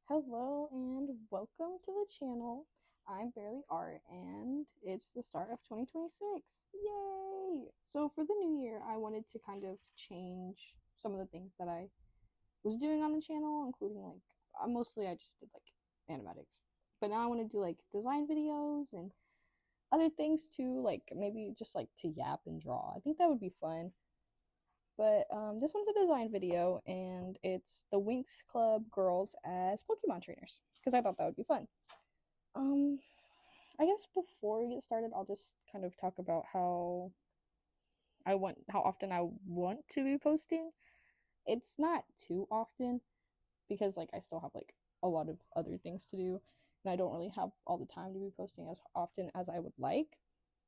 Hello and welcome to the channel. I'm Barely Art and it's the start of 2026. Yay! So for the new year, I wanted to kind of change some of the things that I was doing on the channel, including like mostly I just did like animatics. But now I want to do like design videos and other things too, like maybe just like to yap and draw. I think that would be fun. But this one's a design video, and it's the Winx Club girls as Pokemon trainers because I thought that would be fun. Um, I guess before we get started, I'll just kind of talk about how often I want to be posting. It's not too often because like I still have like a lot of other things to do, and I don't really have all the time to be posting as often as I would like.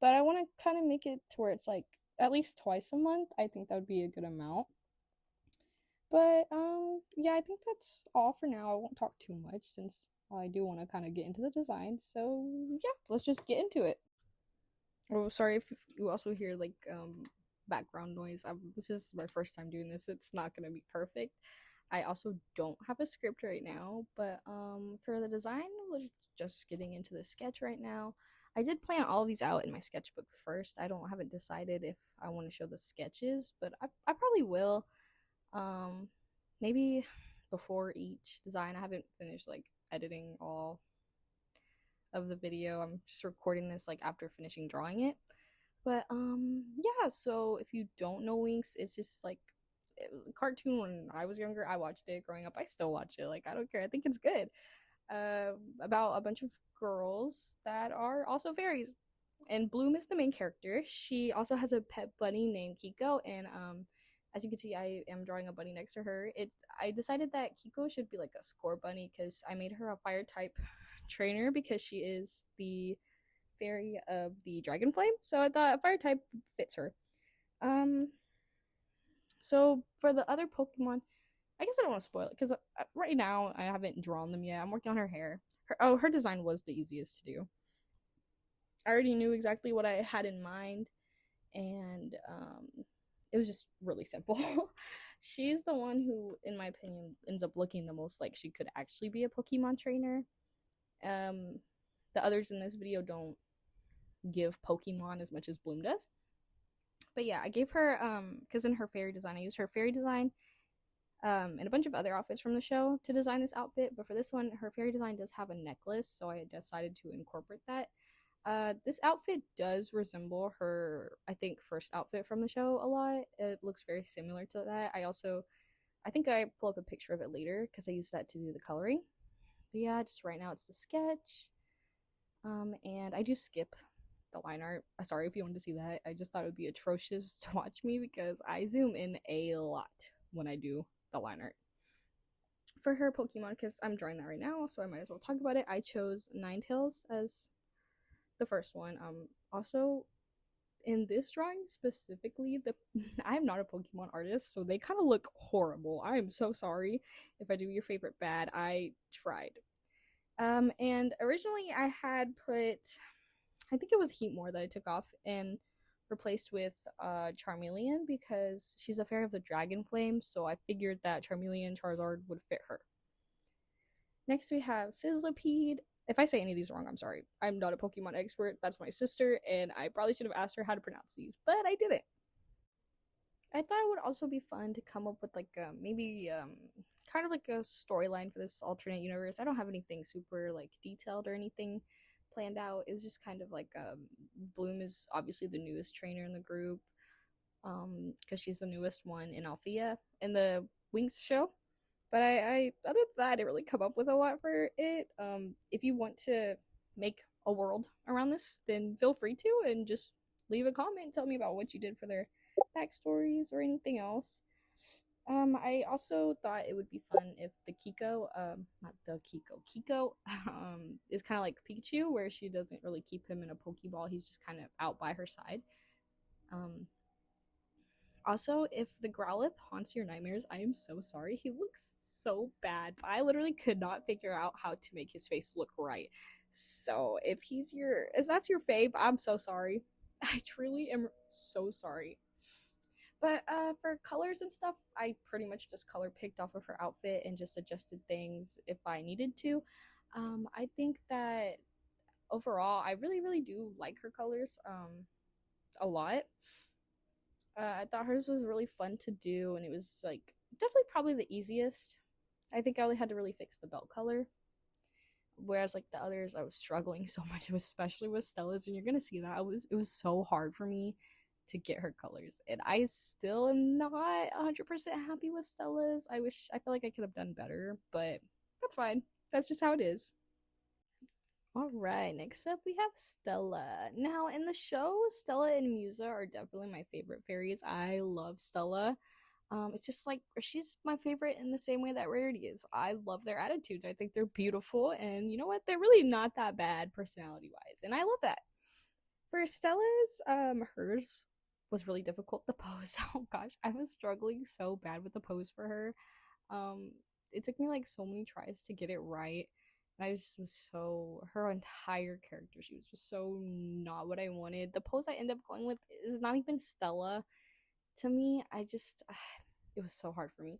But I want to kind of make it to where it's like at least twice a month. I think that would be a good amount. But yeah, I think that's all for now. I won't talk too much since I do want to kind of get into the design. So yeah, let's just get into it. Oh, sorry if you also hear like background noise. This is my first time doing this. It's not gonna be perfect. I also don't have a script right now, but for the design, we're just getting into the sketch right now. I did plan all of these out in my sketchbook first. Haven't decided if I want to show the sketches, but I probably will. Um, Maybe before each design. I haven't finished like editing all of the video. I'm just recording this like after finishing drawing it. But yeah, so if you don't know Winx, it's just like a cartoon when I was younger. I watched it growing up. I still watch it. Like I don't care. I think it's good. About a bunch of girls that are also fairies. And Bloom is the main character. She also has a pet bunny named Kiko, and as you can see, I am drawing a bunny next to her. I decided that Kiko should be like a score bunny because I made her a fire type trainer because she is the fairy of the dragon flame. So I thought a fire type fits her. Um, so for the other Pokemon, I guess I don't want to spoil it because right now I haven't drawn them yet. I'm working on her hair. Her design was the easiest to do. I already knew exactly what I had in mind, and it was just really simple. She's the one who, in my opinion, ends up looking the most like she could actually be a Pokemon trainer. Um, the others in this video don't give Pokemon as much as Bloom does. But yeah, I gave her because in her fairy design, I used her fairy design and a bunch of other outfits from the show to design this outfit. But for this one, her fairy design does have a necklace, so I decided to incorporate that. This outfit does resemble her, I think, first outfit from the show a lot. It looks very similar to that. I think I pull up a picture of it later because I used that to do the coloring. But yeah, just right now it's the sketch. And I do skip the line art. Sorry if you wanted to see that. I just thought it would be atrocious to watch me because I zoom in a lot when I do the line art. For her Pokemon, because I'm drawing that right now, so I might as well talk about it. I chose Ninetales as the first one. Also in this drawing specifically, the I'm not a Pokemon artist, so they kind of look horrible. I am so sorry if I do your favorite bad. I tried. And originally I had put, I think it was Heatmore that I took off and replaced with Charmeleon because she's a fairy of the Dragon Flame, so I figured that Charmeleon Charizard would fit her. Next we have Sizzlipede. If I say any of these wrong, I'm sorry. I'm not a Pokemon expert. That's my sister, and I probably should have asked her how to pronounce these, but I didn't. I thought it would also be fun to come up with like maybe kind of like a storyline for this alternate universe. I don't have anything super like detailed or anything planned out. It's just kind of like Bloom is obviously the newest trainer in the group because she's the newest one in Althea in the Winx show. But I other than that, I didn't really come up with a lot for it. If you want to make a world around this, then feel free to and just leave a comment and tell me about what you did for their backstories or anything else. I also thought it would be fun if the Kiko, not the Kiko, is kind of like Pikachu, where she doesn't really keep him in a Pokeball. He's just kind of out by her side. Um, Also, if the Growlithe haunts your nightmares, I am so sorry. He looks so bad. I literally could not figure out how to make his face look right. So if that's your fave, I'm so sorry. I truly am so sorry. But for colors and stuff, I pretty much just color picked off of her outfit and just adjusted things if I needed to. I think that overall, I really, really do like her colors a lot. I thought hers was really fun to do, and it was like definitely probably the easiest. I think I only had to really fix the belt color, whereas like the others, I was struggling so much, especially with Stella's, and you're gonna see that it was so hard for me to get her colors, and I still am not 100% happy with Stella's. I feel like I could have done better, but that's fine. That's just how it is. All right, next up we have Stella. Now, in the show, Stella and Musa are definitely my favorite fairies. I love Stella. It's just like she's my favorite in the same way that Rarity is. I love their attitudes. I think they're beautiful, and you know what? They're really not that bad personality wise, and I love that. For Stella's, hers was really difficult. The pose, oh gosh, I was struggling so bad with the pose for her. Um, it took me like so many tries to get it right. And I just was so her entire character, she was just so not what I wanted. The pose I ended up going with is not even Stella to me. I just it was so hard for me.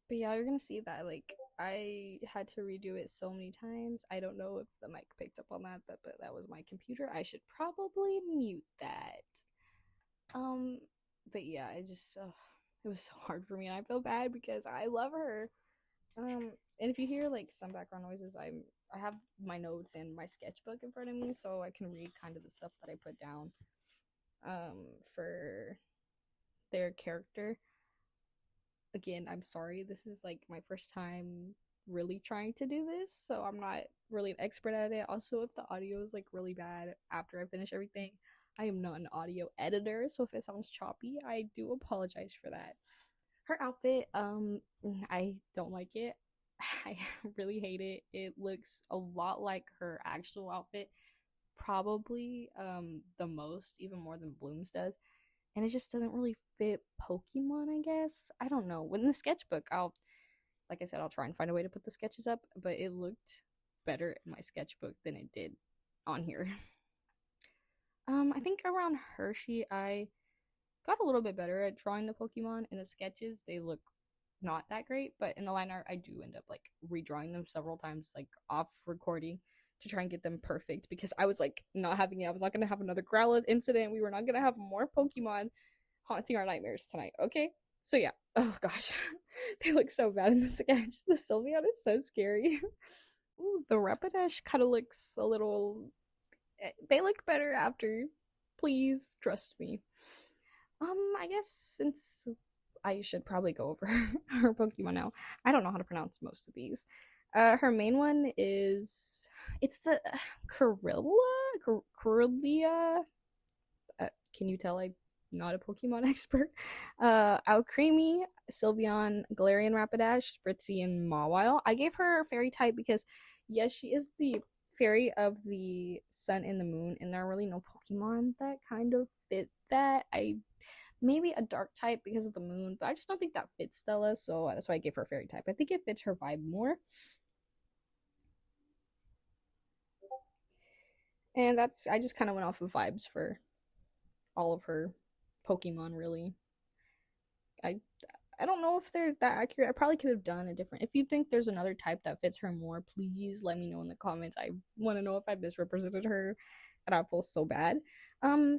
But yeah, you're gonna see that like I had to redo it so many times. I don't know if the mic picked up on that, but that was my computer. I should probably mute that. Um, but yeah, it was so hard for me, and I feel bad because I love her. And if you hear like some background noises, I have my notes and my sketchbook in front of me, so I can read kind of the stuff that I put down for their character. Again, I'm sorry. This is like my first time really trying to do this, so I'm not really an expert at it. Also, if the audio is like really bad after I finish everything, I am not an audio editor, so if it sounds choppy, I do apologize for that. Her outfit, I don't like it. I really hate it. It looks a lot like her actual outfit, probably the most, even more than Bloom's does. And it just doesn't really fit Pokemon, I guess. I don't know. When the sketchbook, like I said, I'll try and find a way to put the sketches up, but it looked better in my sketchbook than it did on here. I think around Hershey, I got a little bit better at drawing the Pokemon. In the sketches, they look not that great, but in the line art, I do end up like redrawing them several times, like off recording to try and get them perfect because I was like not having it. I was not going to have another Growlithe incident. We were not going to have more Pokemon haunting our nightmares tonight. Okay. So yeah. Oh gosh. They look so bad in the sketch. The Sylveon is so scary. Ooh, the Rapidash kind of looks a little. They look better after. Please trust me. I guess since I should probably go over her Pokemon now. I don't know how to pronounce most of these. Her main one is it's the Corellia. Can you tell I'm not a Pokemon expert? Alcremie, Sylveon, Galarian Rapidash, Spritzee, and Mawile. I gave her fairy type because yes, she is the fairy of the sun and the moon, and there are really no Pokemon that kind of fit that. I maybe a dark type because of the moon, but I just don't think that fits Stella, so that's why I gave her fairy type. I think it fits her vibe more. And I just kind of went off of vibes for all of her Pokemon, really. I I don't know if they're that accurate. I probably could have done a different. If you think there's another type that fits her more, please let me know in the comments. I want to know if I misrepresented her, and I feel so bad.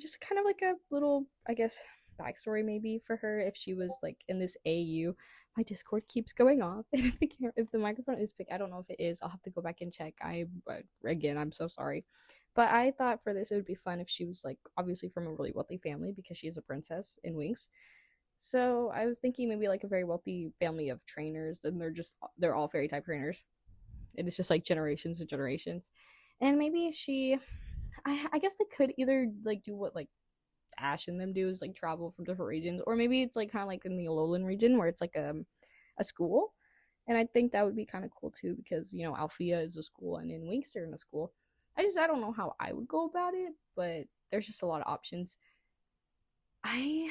Just kind of like a little, I guess, backstory maybe for her if she was like in this AU. My Discord keeps going off, and if the microphone is picked, I don't know if it is. I'll have to go back and check. Again, I'm so sorry, but I thought for this it would be fun if she was like obviously from a really wealthy family because she is a princess in Winx, so I was thinking maybe like a very wealthy family of trainers, and they're all fairy type trainers. And it's just like generations and generations. And maybe I guess they could either like do what like Ash and them do is like travel from different regions, or maybe it's like kind of like in the Alolan region where it's like a school. And I think that would be kind of cool too because Althea is a school and in Winx they're in a school. I don't know how I would go about it, but there's just a lot of options. I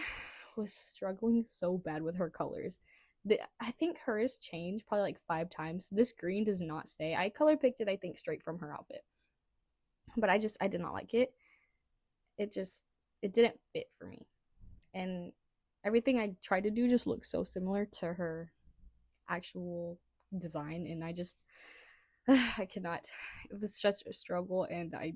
was struggling so bad with her colors. I think hers changed probably like 5 times. This green does not stay. I color picked it, I think, straight from her outfit. But I did not like it. It didn't fit for me. And everything I tried to do just looked so similar to her actual design, and I just I cannot. It was just a struggle, and I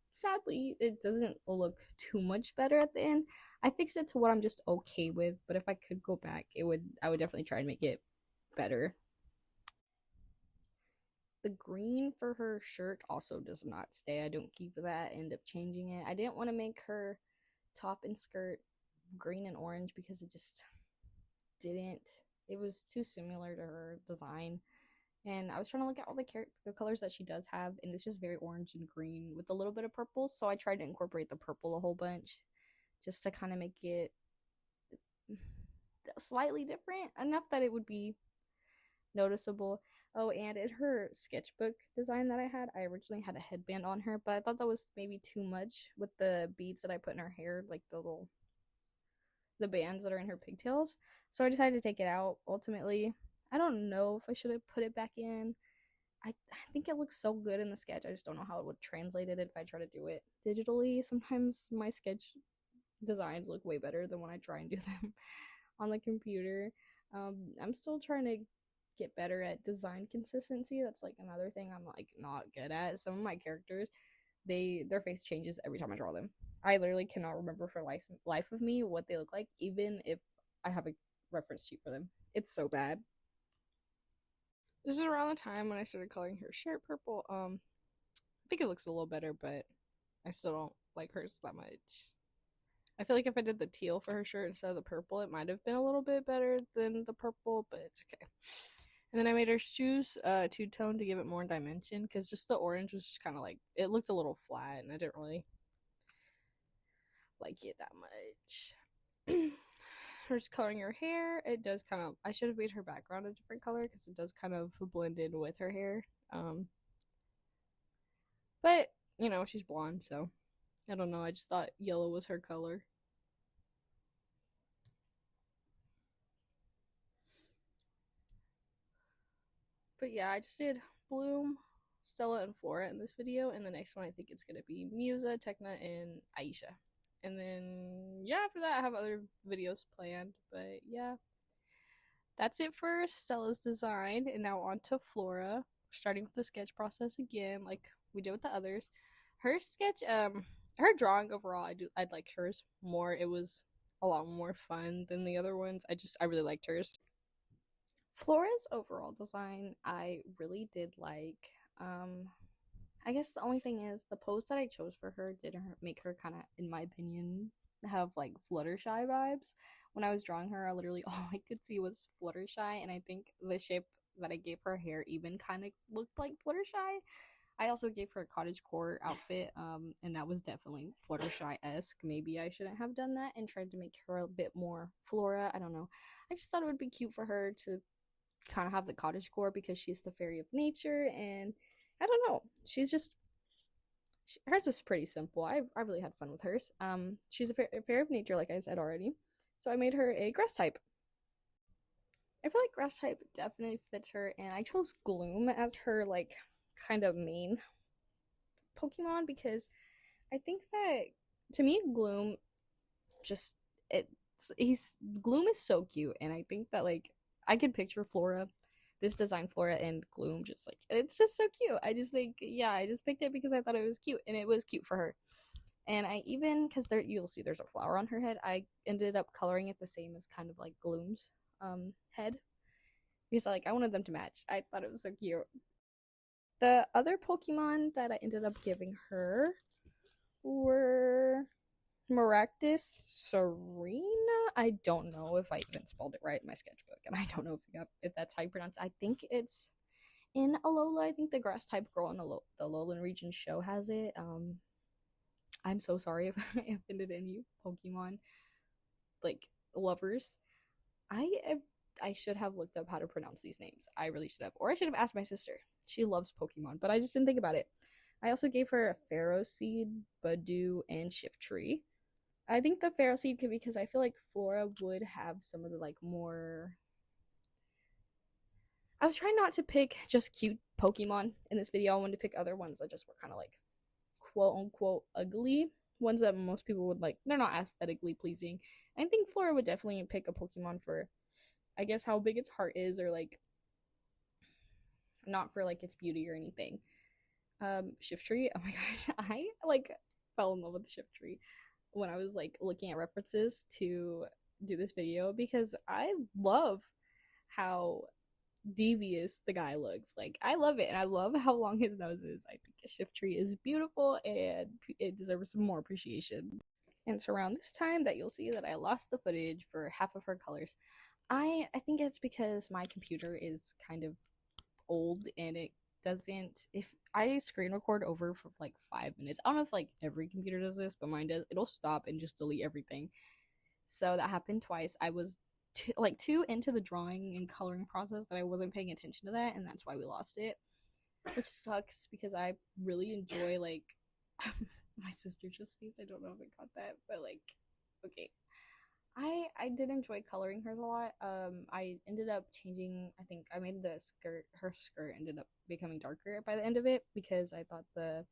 sadly it doesn't look too much better at the end. I fixed it to what I'm just okay with, but if I could go back, I would definitely try and make it better. The green for her shirt also does not stay. I don't keep that. I end up changing it. I didn't want to make her top and skirt green and orange because it just didn't. It was too similar to her design. And I was trying to look at all the colors that she does have, and it's just very orange and green with a little bit of purple. So I tried to incorporate the purple a whole bunch, just to kind of make it slightly different enough that it would be noticeable. Oh, and in her sketchbook design that I had, I originally had a headband on her, but I thought that was maybe too much with the beads that I put in her hair, like the bands that are in her pigtails. So I decided to take it out. Ultimately, I don't know if I should have put it back in. I think it looks so good in the sketch. I just don't know how it would translate it if I try to do it digitally. Sometimes my sketch designs look way better than when I try and do them on the computer. I'm still trying to get better at design consistency. That's like another thing I'm like not good at. Some of my characters, their face changes every time I draw them. I literally cannot remember for life of me what they look like, even if I have a reference sheet for them. It's so bad. This is around the time when I started coloring her shirt purple. I think it looks a little better, but I still don't like hers that much. I feel like if I did the teal for her shirt instead of the purple, it might have been a little bit better than the purple, but it's okay. And then I made her shoes two-tone to give it more dimension, because just the orange was just kind of like, it looked a little flat, and I didn't really like it that much. Her just coloring her hair, it does kind of, I should have made her background a different color, because it does kind of blend in with her hair. But, you know, she's blonde, so I don't know, I just thought yellow was her color. But yeah, I just did Bloom, Stella, and Flora in this video, and the next one I think it's gonna be Musa, Tekna, and Aisha. And then yeah, after that I have other videos planned. But yeah, that's it for Stella's design, and now on to Flora. We're starting with the sketch process again, like we did with the others. Her sketch, her drawing overall, I'd like hers more. It was a lot more fun than the other ones. I really liked hers. Flora's overall design, I really did like. I guess the only thing is the pose that I chose for her didn't make her kind of, in my opinion, have like Fluttershy vibes. When I was drawing her, I literally all I could see was Fluttershy, and I think the shape that I gave her hair even kind of looked like Fluttershy. I also gave her a cottagecore outfit, and that was definitely Fluttershy-esque. Maybe I shouldn't have done that and tried to make her a bit more Flora. I don't know. I just thought it would be cute for her to kind of have the cottagecore because she's the fairy of nature, and I don't know. Hers was pretty simple. I really had fun with hers. She's a fairy of nature, like I said already. So I made her a grass type. I feel like grass type definitely fits her, and I chose Gloom as her like kind of main Pokemon because I think that to me Gloom just he's Gloom is so cute, and I think that like I could picture this design Flora and Gloom just like it's just so cute. I just think yeah, I just picked it because I thought it was cute, and it was cute for her. And I even because you'll see there's a flower on her head. I ended up coloring it the same as kind of like Gloom's head because I wanted them to match. I thought it was so cute. The other Pokemon that I ended up giving her were Maractus Serena. I don't know if I even spelled it right in my sketchbook, and I don't know if that's how you pronounce it. I think it's in Alola. I think the grass type girl in the Alolan region show has it. I'm so sorry if I offended any Pokemon like lovers. I should have looked up how to pronounce these names. I really should have, or I should have asked my sister. She loves Pokemon, but I just didn't think about it. I also gave her a Pharaoh Seed, Badoo, and Shiftry. I think the Pharaoh Seed could because I feel like Flora would have some of the like more. I was trying not to pick just cute Pokemon in this video. I wanted to pick other ones that just were kind of like quote unquote ugly. ones that most people would like. They're not aesthetically pleasing. I think Flora would definitely pick a Pokemon for, I guess, how big its heart is, or like not for like its beauty or anything. Shiftry, oh my gosh, I like fell in love with Shiftry when I was like looking at references to do this video because I love how devious the guy looks. Like I love it, and I love how long his nose is. I think Shiftry is beautiful, and it deserves some more appreciation. And it's around this time that you'll see that I lost the footage for half of her colors. I think it's because my computer is kind of old and it doesn't, if I screen record over for like 5 minutes, I don't know if like every computer does this, but mine does, it'll stop and just delete everything. So that happened twice. I was too into the drawing and coloring process that I wasn't paying attention to that, and that's why we lost it, which sucks because I really enjoy like my sister just sneezed. I don't know if I caught that, but like, okay, I did enjoy coloring hers a lot. I ended up changing. I think I made the skirt. Her skirt ended up becoming darker by the end of it because I thought the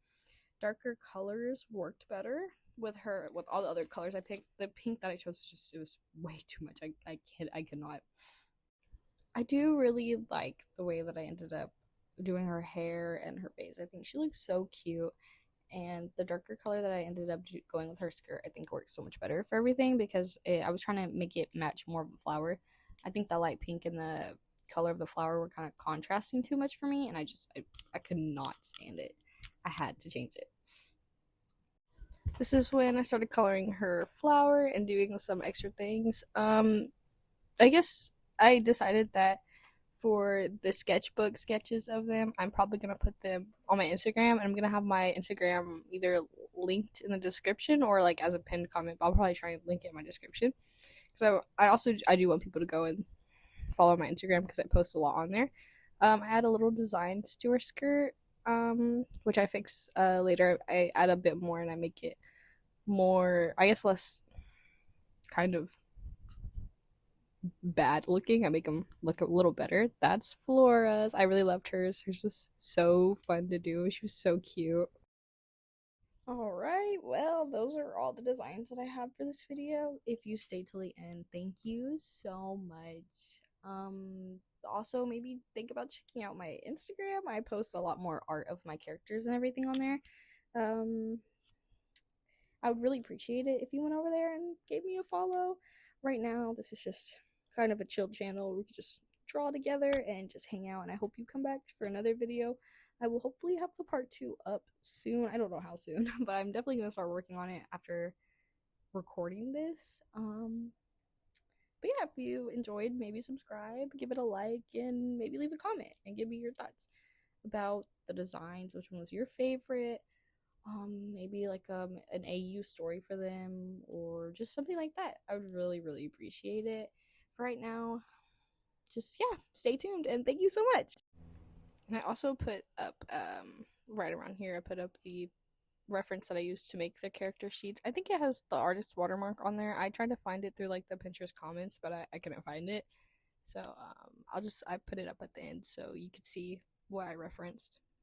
darker colors worked better with her. With all the other colors I picked, the pink that I chose was just, it was way too much. I could not. I do really like the way that I ended up doing her hair and her face. I think she looks so cute, and the darker color that I ended up going with her skirt, I think works so much better for everything because I was trying to make it match more of the flower. I think the light pink and the color of the flower were kind of contrasting too much for me, and I could not stand it. I had to change it. This is when I started coloring her flower and doing some extra things. I guess I decided that for the sketchbook sketches of them, I'm probably gonna put them on my Instagram, and I'm gonna have my Instagram either linked in the description or like as a pinned comment. But I'll probably try and link it in my description. So I do want people to go and follow my Instagram because I post a lot on there. I add a little designs to her skirt, which I fix later. I add a bit more and I make it more, I guess, less kind of bad looking. I make them look a little better. That's Flora's. I really loved hers. Hers was so fun to do. She was so cute. Alright, well, those are all the designs that I have for this video. If you stayed till the end, thank you so much. Also, maybe think about checking out my Instagram. I post a lot more art of my characters and everything on there. Um, I would really appreciate it if you went over there and gave me a follow. Right now, this is just kind of a chill channel where we could just draw together and just hang out, and I hope you come back for another video. I will hopefully have the part 2 up soon. I don't know how soon, but I'm definitely going to start working on it after recording this. But yeah, if you enjoyed, maybe subscribe, give it a like, and maybe leave a comment and give me your thoughts about the designs. Which one was your favorite? Maybe like an AU story for them or just something like that. I would really appreciate it. For right now, just yeah, stay tuned and thank you so much. And I also put up right around here, I put up the reference that I used to make the character sheets. I think it has the artist watermark on there. I tried to find it through like the Pinterest comments, but I couldn't find it. So I put it up at the end so you could see what I referenced.